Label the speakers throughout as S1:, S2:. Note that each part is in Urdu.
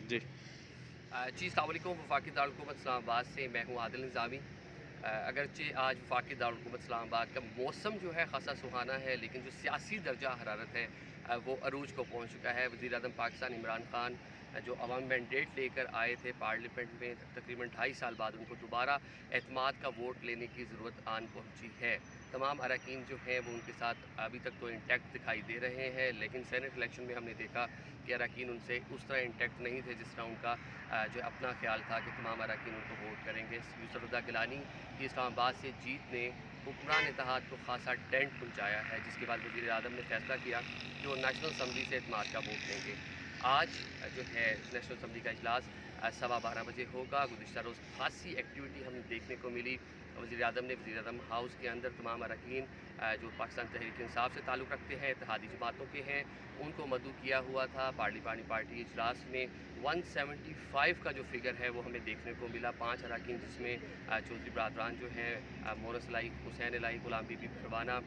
S1: جی
S2: جی السلام علیکم، وفاقی دارالحکومت اسلام آباد سے میں ہوں عادل نظامی۔ اگرچہ آج وفاقی دارالحکومت اسلام آباد کا موسم جو ہے خاصا سہانا ہے، لیکن جو سیاسی درجہ حرارت ہے وہ عروج کو پہنچ چکا ہے۔ وزیر اعظم پاکستان عمران خان جو عوام مینڈیٹ لے کر آئے تھے پارلیمنٹ میں، تقریباً 2.5 سال بعد ان کو دوبارہ اعتماد کا ووٹ لینے کی ضرورت آن پہنچی ہے۔ تمام اراکین جو ہیں وہ ان کے ساتھ ابھی تک تو انٹیکٹ دکھائی دے رہے ہیں، لیکن سینٹ الیکشن میں ہم نے دیکھا کہ اراکین ان سے اس طرح انٹیکٹ نہیں تھے جس طرح ان کا جو اپنا خیال تھا کہ تمام اراکین ان کو ووٹ کریں گے۔ یوسف رضا گیلانی کی اسلام آباد سے جیت نے حکمران اتحاد کو خاصا ڈینٹ پہنچایا ہے، جس کے بعد وزیر اعظم نے فیصلہ کیا کہ وہ نیشنل اسمبلی سے اعتماد کا ووٹ لیں گے۔ آج جو ہے نیشنل اسمبلی کا اجلاس 12:15 بجے ہوگا۔ گزشتہ روز خاصی ایکٹیویٹی ہمیں دیکھنے کو ملی۔ وزیر اعظم نے وزیر اعظم ہاؤس کے اندر تمام اراکین جو پاکستان تحریک انصاف سے تعلق رکھتے ہیں، اتحادی جماعتوں کے ہیں، ان کو مدعو کیا ہوا تھا۔ پارلیمانی پارٹی اجلاس میں 175 کا جو فگر ہے وہ ہمیں دیکھنے کو ملا۔ 5 اراکین جس میں چودھری برادران جو ہیں، مونس الہی، حسین الہی، غلام بی بی پروانہ،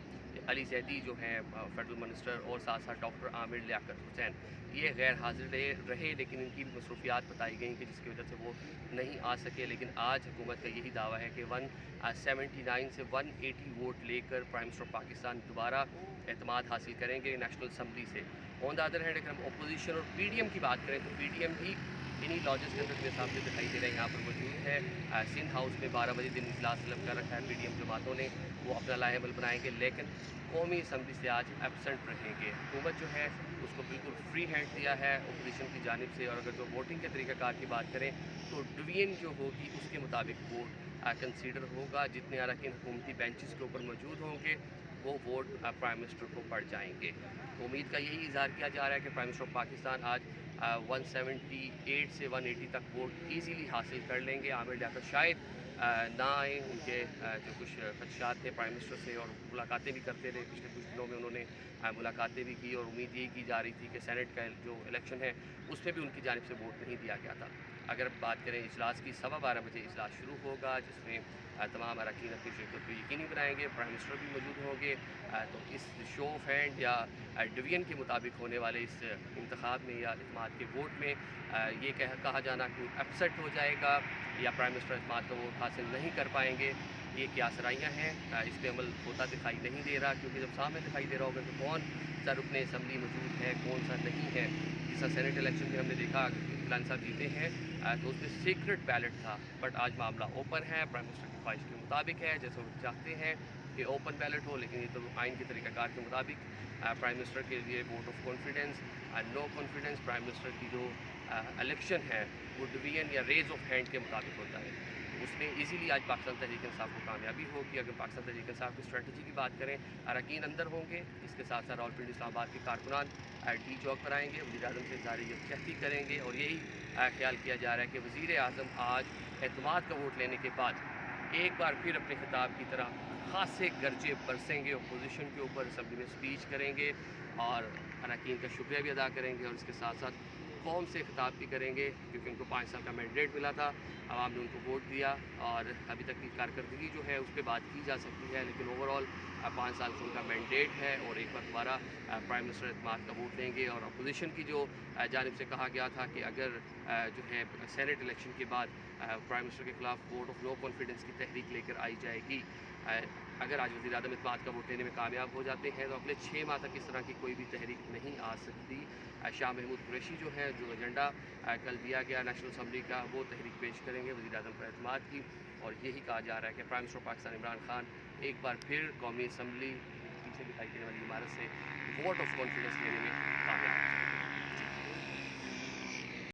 S2: علی زیدی جو ہیں فیڈرل منسٹر، اور ساتھ ساتھ ڈاکٹر عامر لیاقت حسین، یہ غیر حاضر رہے، لیکن ان کی بھی مصروفیات بتائی گئیں کہ جس کی وجہ سے وہ نہیں آ سکے۔ لیکن آج حکومت کا یہی دعویٰ ہے کہ 179 سے 180 ووٹ لے کر پرائم منسٹر پاکستان دوبارہ اعتماد حاصل کریں گے نیشنل اسمبلی سے۔ آن دا ادر ہینڈ اگر ہم اپوزیشن اور پی ڈی ایم کی بات کریں تو پی ڈی ایم بھی انہی لاجز کے اندر میرے سامنے دکھائی دے رہے ہیں، یہاں پر موجود ہے۔ سندھ ہاؤس میں 12 بجے دن اجلاس طلب کر رکھا ہے پی ڈی ایم جماعتوں نے، وہ اپنا لائحہ عمل بنائیں گے، لیکن قومی اسمبلی سے آج ایبسنٹ رہیں گے۔ حکومت جو ہے اس کو بالکل فری ہینڈ دیا ہے اپوزیشن کی جانب سے، اور اگر جو ووٹنگ کے طریقہ کار کی بات کریں تو ڈویژن جو ہوگی اس کے مطابق ووٹ کنسیڈر ہوگا۔ جتنے اراکین حکومتی بینچز کے اوپر موجود ہوں گے وہ ووٹ پرائم منسٹر کو پڑ جائیں گے۔ تو امید کا یہی اظہار کیا جا رہا ہے کہ پرائم منسٹر پاکستان آج 178 سے 180 تک ووٹ ایزیلی حاصل کر لیں گے۔ عامر لیاقت شاید نہ آئیں، ان کے جو کچھ خدشات تھے پرائم منسٹر سے، اور ملاقاتیں بھی کرتے رہے پچھلے کچھ دنوں میں، انہوں نے ملاقاتیں بھی کی، اور امید یہی کی جا رہی تھی کہ سینٹ کا جو الیکشن ہے اس میں بھی ان کی جانب سے ووٹ نہیں دیا گیا تھا۔ اگر بات کریں اجلاس کی، 12:15 بجے اجلاس شروع ہوگا جس میں تمام اراکین اپنی شرکت کو یقینی بنائیں گے، پرائم منسٹر بھی موجود ہوں گے۔ تو اس شو آف ہینڈ یا ڈویژن کے مطابق ہونے والے اس انتخاب میں یا اعتماد کے ووٹ میں یہ کہا جانا کہ اپسیٹ ہو جائے گا یا پرائم منسٹر اعتماد کا ووٹ حاصل نہیں کر پائیں گے، یہ کیا سرائیاں ہیں، اس پہ عمل ہوتا دکھائی نہیں دے رہا، کیونکہ جب سامنے دکھائی دے رہا ہوگا کہ کون سا رکن اسمبلی موجود ہے، کون سا نہیں ہے۔ جس طرح سینٹ الیکشن میں ہم نے دیکھا گیلانی صاحب جیتے ہیں تو اس میں سیکرٹ بیلٹ تھا، بٹ آج معاملہ اوپن ہے، پرائم منسٹر کی خواہش کے مطابق ہے، جیسے وہ چاہتے ہیں کہ اوپن بیلٹ ہو، لیکن یہ تو آئین کے طریقہ کار کے مطابق پرائم منسٹر کے لیے vote of confidence, no confidence, prime minister کی جو الیکشن ہے وہ ڈویژن یا ریز آف ہینڈ کے مطابق ہوتا ہے۔ تو اس میں ایزیلی آج پاکستان تحریک انصاف کو کامیابی ہوگی۔ اگر پاکستان تحریک انصاف کی اسٹریٹجی کی بات کریں، اراکین اندر ہوں گے، اس کے ساتھ ساتھ راولپنڈی اسلام آباد کے کارکنان ڈی چوک پر آئیں گے، وزیر اعظم سے اظہار یکجہتی کریں گے، اور یہی خیال کیا جا رہا ہے کہ وزیر اعظم آج اعتماد کا ووٹ لینے کے بعد ایک بار پھر اپنے خطاب کی طرح خاصے گرجے برسیں گے اپوزیشن کے اوپر، اسمبلی میں اسپیچ کریں گے اور اراکین کا شکریہ بھی ادا کریں گے، اور اس کے ساتھ ساتھ قوم سے خطاب بھی کریں گے، کیونکہ ان کو 5 سال کا مینڈیٹ ملا تھا، عوام نے ان کو ووٹ دیا، اور ابھی تک کی کارکردگی جو ہے اس پہ بات کی جا سکتی ہے، لیکن اوور آل 5 سال کا ان کا مینڈیٹ ہے، اور ایک بار دوبارہ پرائم منسٹر اعتماد کا ووٹ لیں گے۔ اور اپوزیشن کی جو جانب سے کہا گیا تھا کہ اگر جو ہے سینٹ الیکشن کے بعد پرائم منسٹر کے خلاف ووٹ آف نو کانفیڈنس کی تحریک لے کر آئی جائے گی، اگر آج وزیر اعظم اعتماد کا ووٹ لینے میں کامیاب ہو جاتے ہیں تو اگلے 6 ماہ تک اس طرح کی کوئی بھی تحریک نہیں آ سکتی۔ شاہ محمود قریشی جو ہے، جو ایجنڈا کل دیا گیا نیشنل اسمبلی کا، وہ تحریک پیش کریں گے وزیر اعظم پر اعتماد کی، اور یہی کہا جا رہا ہے کہ پرائم منسٹر پاکستان عمران خان ایک بار پھر قومی اسمبلی پیچھے دکھائی دینے والی عمارت سے ووٹ آف کانفیڈنس لینے میں کامیاب